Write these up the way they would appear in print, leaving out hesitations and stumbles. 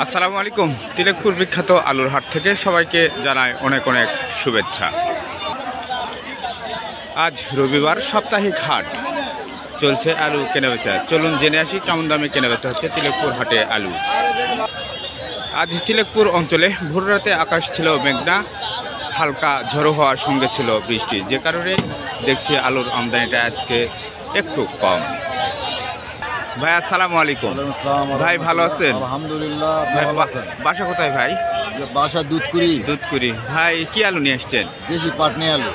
আসসালামু আলাইকুম। তিলেকপুর বিখ্যাত আলুর হাট থেকে সবাইকে জানাই অনেক অনেক শুভেচ্ছা। আজ রবিবার, সাপ্তাহিক হাট চলছে আলু কেনাবেচা। চলুন জেনে আসি কেমন দামে কেনাবেচা হচ্ছে তিলেকপুর হাটে আলু। আজ তিলেকপুর অঞ্চলে ভোররাতে আকাশ ছিল মেঘনা, হালকা ঝড়ো হওয়ার সঙ্গে ছিল বৃষ্টি, যে কারণে দেখছি আলুর আমদানিটা আজকে একটু কম। ভাই আসসালামু আলাইকুম। ভাই ভালো আছেন? আলহামদুলিল্লাহ। বাসা কোথায় ভাই? বাসা দুধকুড়ি। ভাই কি আলু নিয়ে আসছেন? দেশি পাটনি আলু।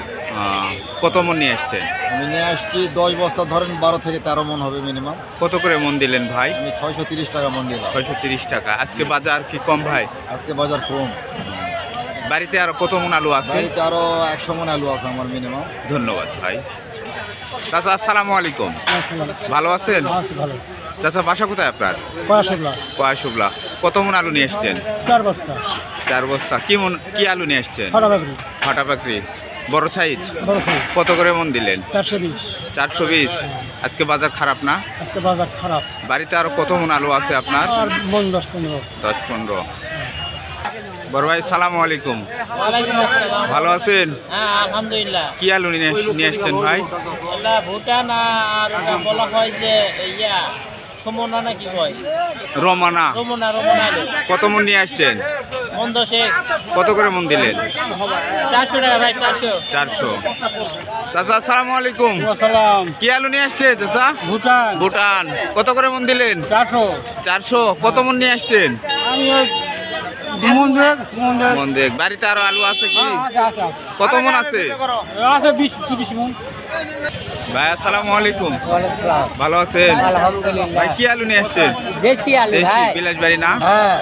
কত মন নিয়ে আসছেন? আমি নিয়ে আসছি 10 বস্তা, ধরেন 12 থেকে 13 মন হবে মিনিমাম। কত করে মন দিলেন ভাই? আমি 630 টাকা মন দিলাম। 630 টাকা। আজকে বাজার কি কম ভাই? আজকে বাজার কম। বাড়িতে আরো কত মন আলু আছে? বাড়িতে আরো 100 মন আলু আছে আমার মিনিমাম। ধন্যবাদ ভাই। চাচা আসসালামু আলাইকুম। ভালো আছেন? চাচা বাসা কোথায় আপনার? কয়াশুবলা। কত মন আলু নিয়ে এসছেন? 4 বস্তা। কি আলু নিয়ে এসছেন? ফাটাপাকড়ি। বড় সাইজ। কত করে মন দিলেন? 420। আজকে বাজার খারাপ না? আজকে বাজার খারাপ। বাড়িতে আরো কত মন আলু আছে আপনার? আর মন 10-15। 10-15। বড় ভাই সালামু আলাইকুম। ওয়ালাইকুম আসসালাম। ভালো আছেন? হ্যাঁ আলহামদুলিল্লাহ। কি আলু নিয়ে আসছেন ভাই? এটা ভুটান আর ওটা বলা হয় যে সমনা না কি কয়? রমনা আলু। কত মন নিয়ে আসছেন? মন 10। কত করে মন দিলেন? 400 টাকা ভাই, 400। 400। চাচা আসসালামু আলাইকুম। সালাম। কি আলু নিয়ে আসছে চাচা? ভুটান। কত করে মন দিলেন? 400। কত মন নিয়ে আসছেন? মন দেখ। বাড়িতে আরো আলু আছে কি? কত মন আছে? 20-30 মন। ভাই আসসালামু আলাইকুম। ভালো আছেন? ভাই কি আলু নিয়ে আসছেন? দেশি আলু দেশি ভাই। বিলাসবাড়ি না? হ্যাঁ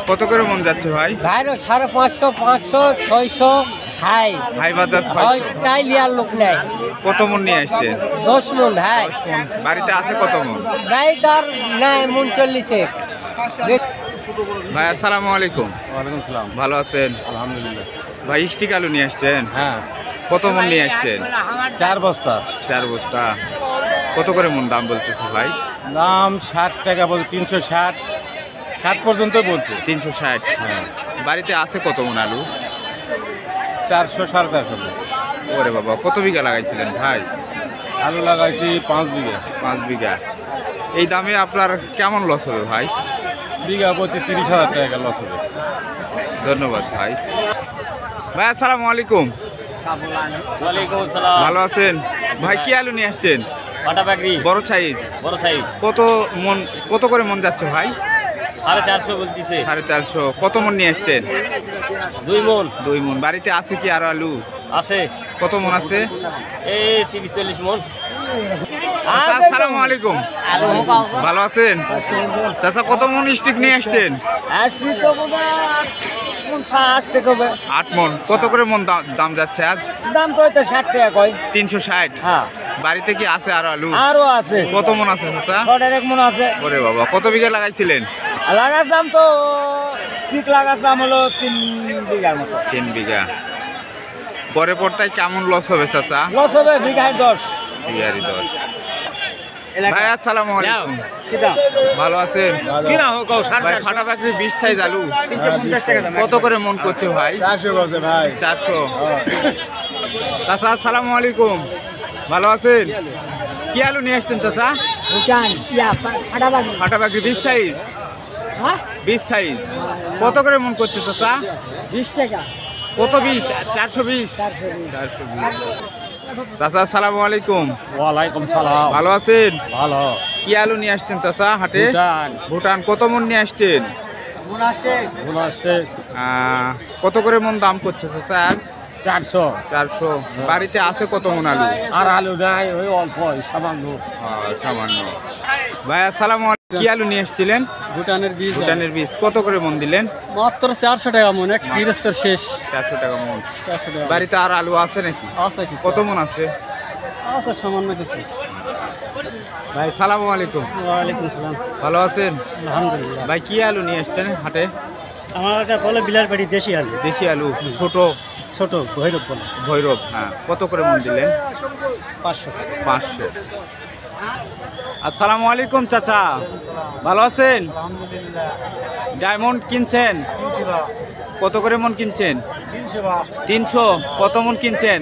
কত করে মন যাচ্ছে ভাই? ভাইরো 550, 500, 600 হাই ভাই বাজার 600। তাই লিয়ার লোক নাই। কত মন নিয়ে আসছেন? 10 মন ভাই। 10 মন। বাড়িতে আছে কত মন? ভাই তার নাই মন 40। ভাই আসসালামু আলাইকুম। ওয়ালাইকুম সালাম। ভালো আছেন? আলহামদুলিল্লাহ। ভাই স্টিক আলু নিয়ে আসছেন? হ্যাঁ, কত মন নিয়ে আসছেন? 4 বস্তা। 4 বস্তা। কত করে মন দাম বলতেছে ভাই? দাম 60 টাকা বলছে, 360 পর্যন্ত বলছে। 360। হ্যাঁ, বাড়িতে আছে কত মন আলু? 400 450। ওরে বাবা, কত বিঘা লাগাইছিলেন ভাই? আলু লাগাইছি 5 বিঘা। 5 বিঘা। এই দামে আপনার কেমন লস হবে ভাই? বিঘা প্রতি 30,000 টাকা লস হবে। ধন্যবাদ ভাই। ভাই আসসালামু আলাইকুম। ওয়ালাইকুম আসসালাম। ভালো আছেন? ভাই কি আলু নিয়ে আসছেন? ফাটাপাকড়ি বড় সাইজ। কত করে মন যাচ্ছে ভাই? 450 বলতিছে। 450। কত মন নিয়ে আসছেন? 2 মন 2 মন। বাড়িতে আছে কি আরো আলু? আছে। কত মন আছে? এই 30-40 মন। চাচা আসসালামু আলাইকুম। ভালো আছেন? চাচা কত মন স্টিক নিয়ে আসছেন? 8 মন। কত করে মন দাম যাচ্ছে আজ? দাম তো 60 টাকা কয়। 360। হ্যাঁ বাড়িতে কি আছে আরো আলু? আরো আছে। কত মন আছে চাচা? 1 মন আছে। ওরে বাবা, কত বিঘা লাগাইছিলেন? লাগাইছিলাম তো ঠিক লাগাইছিলাম হলো 3 বিঘার মতো। 3 বিঘা। পরে পড়তায় কেমন লস হবে চাচা? লস হবে বিঘায় 10। বিঘারি 10। ভাই আসসালামু আলাইকুম। ভালো আছেন? ভাই ফাটাপাকড়ি 20 সাইজ আলু কত করে মন করছে ভাই? 400 বলছে ভাই। 400। চাচা আসসালামু আলাইকুম। ভালো আছেন? কি আলু নিয়ে আসছেন চাচা? ফাটাপাকড়ি 20 সাইজ। 20 সাইজ। কত করে মন করছে চাচা? 20 টাকা। কত 20? 420। চাচা আসসালামু আলাইকুম। ওয়ালাইকুম সালাম। ভালো আছেন? ভালো। কি আলু নিয়ে আসছেন চাচা হাটে? ভুটান। কত মন নিয়ে আসছেন? কত করে মন দাম করছে চাচা আজ? 400। বাড়িতে আছে কত মন আলু? আর আলু নাই, ওই অল্প সামান্য। সামান্য। ভাই আসসালামু আলাইকুম। কি আলু নিয়ে এসেছিলেন? ভুটানের বীজ। ভুটানের বীজ। কত করে মন দিলেন? মাত্র 400 টাকা মন। এক গৃহস্থের শেষ। 400 টাকা মন। 400 টাকা। বাড়িতে আর আলু আছে নাকি? আছে কি? কত মন আছে? আছে সামান্য কিছু। ভাই সালামু আলাইকুম। ওয়ালাইকুম সালাম। ভালো আছেন? আলহামদুলিল্লাহ। ভাই কি আলু নিয়ে এসেছেন হাটে? আমার এটা বলে বিলাসবাড়ি দেশি আলু। দেশি আলু। ছোট ভৈরব বলে। ভৈরব। হ্যাঁ। কত করে মন দিলেন? 500। 500। আসসালামু আলাইকুম চাচা, ভালো আছেন? ডায়মন্ড কিনছেন? কত করে মন কিনছেন? 300। কত মন কিনছেন?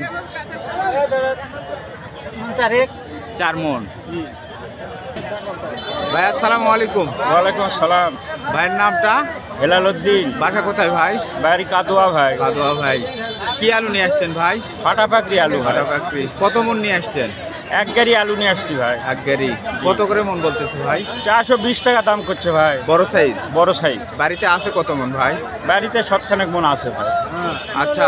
4 মন। ভাই আসসালামু আলাইকুম। ওয়ালাইকুম সালাম। ভাইয়ের নামটা? হেলালুদ্দিন। বাসা কোথায় ভাই? বাড়ি কাদুয়া ভাই। কাদোয়া ভাই। কি আলু নিয়ে আসছেন ভাই? ফাটা পাকড়ি আলু ভাই। ফাটা পাকড়ি। কত মন নিয়ে আসছেন? 1 গাড়ি আলু নিয়ে আসছি ভাই। এক গাড়ি। কত করে মন বলতেছে ভাই? 420 টাকা দাম করছে ভাই। বড় সাইজ। বড় সাইজ। বাড়িতে আছে কত মন ভাই? বাড়িতে সবখানেক মন আছে ভাই। আচ্ছা,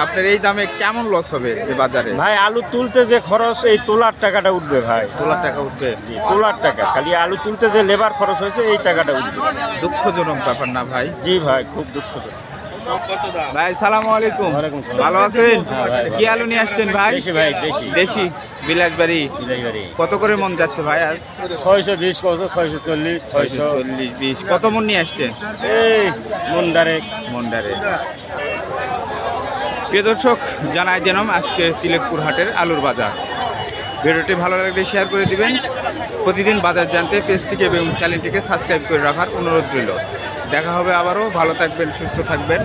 আপনার এই দামে কেমন লস হবে এই বাজারে? ভাই আলু তুলতে যে খরচ, এই তোলার টাকাটা উঠবে ভাই। তোলার টাকা উঠবে? তোলার টাকা, খালি আলু তুলতে যে লেবার খরচ হয়েছে এই টাকাটা উঠবে। দুঃখজনক ব্যাপার না ভাই? জি ভাই, খুব দুঃখজনক। ভাই সালাম আলাইকুম। ওয়ালাইকুম সালাম। ভালো আছেন? হ্যাঁ ভাই। কি আলু নিয়ে আসছেন ভাই? দেশি ভাই, দেশি। দেশি বিলাসবাড়ি। কত করে মন যাচ্ছে ভাই আজ? 620 কত, 640, 600। 640, 20। কত মন নিয়ে আসছেন? এই মন ডাইরেক্ট। মন্ডারে। প্রিয় দর্শক, জানাই দিলাম আজকে তিলেকপুর হাটের আলুর বাজার। ভিডিওটি ভালো লাগলে শেয়ার করে দিবেন। প্রতিদিন বাজার জানতে পেজটিকে এবং চ্যানেলটিকে সাবস্ক্রাইব করে রাখার অনুরোধ রইল। দেখা হবে আবারও। ভালো থাকবেন, সুস্থ থাকবেন।